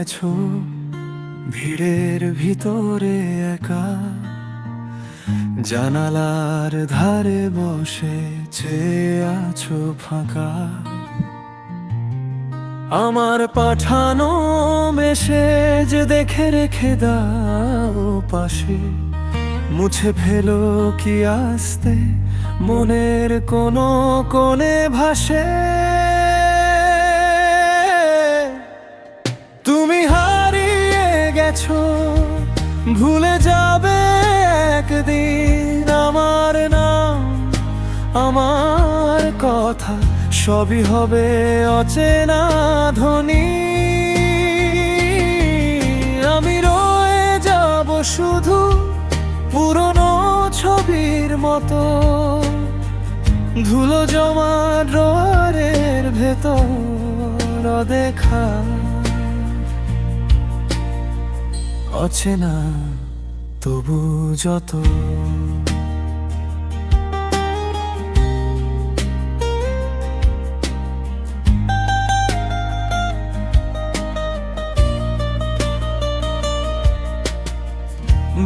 গেছো ভিড়ের ভিতরে একা, জানালার ধারে বসে চেয়ে আছো ফাঁকা। আমার পাঠানো মেসেজ দেখে রেখে দাও পাশে, মুছে ফেলো কি আস্তে মনের কোনো কোণে ভাসে। তুমি হারিয়ে গেছো, ভুলে যাবে একদিন আমার নাম, আমার কথা সবই হবে অচেনা ধ্বনি। আমি রয়ে যাব শুধু পুরনো ছবির মতো, ধুলো জমা ড্রয়ারের ভেতর দেখা অচেনা তবু যত।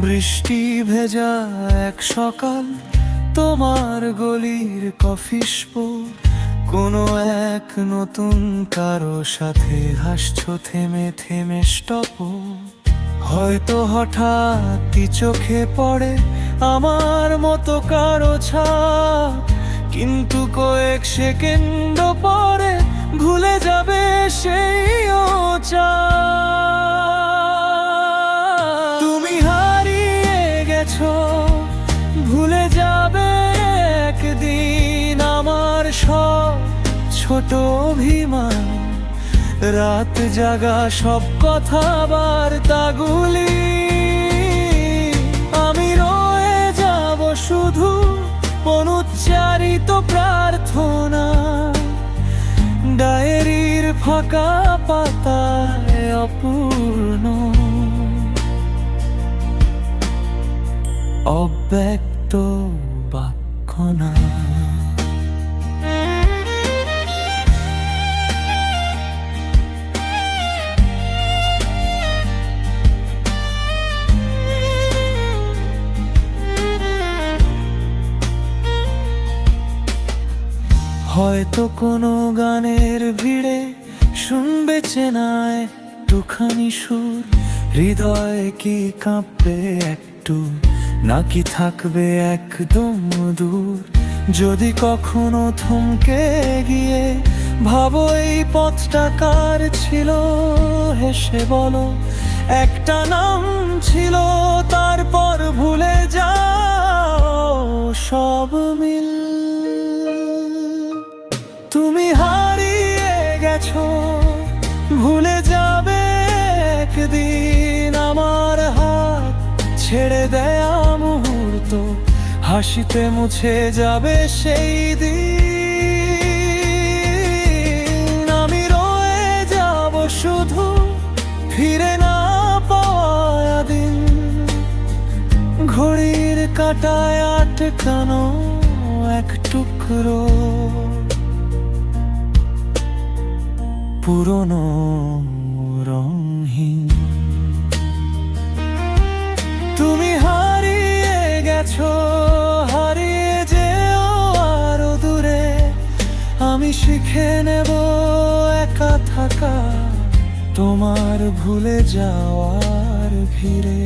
বৃষ্টি ভেজা এক সকাল, তোমার গলির কফি স্পোর, কোনো এক নতুন কারো সাথে হাসছো থেমে থেমে স্টপ। হয়তো হঠাৎই চোখে পড়ে আমার মতো কারো ছাপ, কিন্তু কয়েক সেকেন্ড পরে ভুলে যাবে সেই চা। তুমি হারিয়ে গেছো, ভুলে যাবে একদিন আমার সব ছোট অভিমান, রাত জাগা সব কথা বার্তাগুলি। আমি রয়ে যাব শুধু অনুচ্চারিত প্রার্থনা, ডায়েরির ফাঁকা পাতায় অপূর্ণ অব্যক্ত বাক্য না। হয়তো কোনো গানের ভিড়ে শুনবে চেনায় একটুখানি সুর, হৃদয় কি কাঁপবে একটু নাকি থাকবে একদম দূর। যদি কখনো থমকে গিয়ে ভাবো এই পথটা কার ছিল, হেসে বলো একটা নাম ছিল, তারপর ভুলে যাও সব মিল। তুমি হারিয়ে গেছো, ভুলে যাবে একদিন আমার হাত ছেড়ে দেয়া মুহূর্ত, হাসিতে মুছে যাবে সেই দিন। আমি রয়ে যাব শুধু ফিরে না পাওয়া দিন, ঘড়ির কাঁটায় আটকানো এক টুকরো পুরনো রঙহীন। তুমি হারিয়ে গেছো, হারিয়ে যেও আরো দূরে, আমি শিখে নেব একা থাকা তোমার ভুলে যাওয়ার ভিড়ে।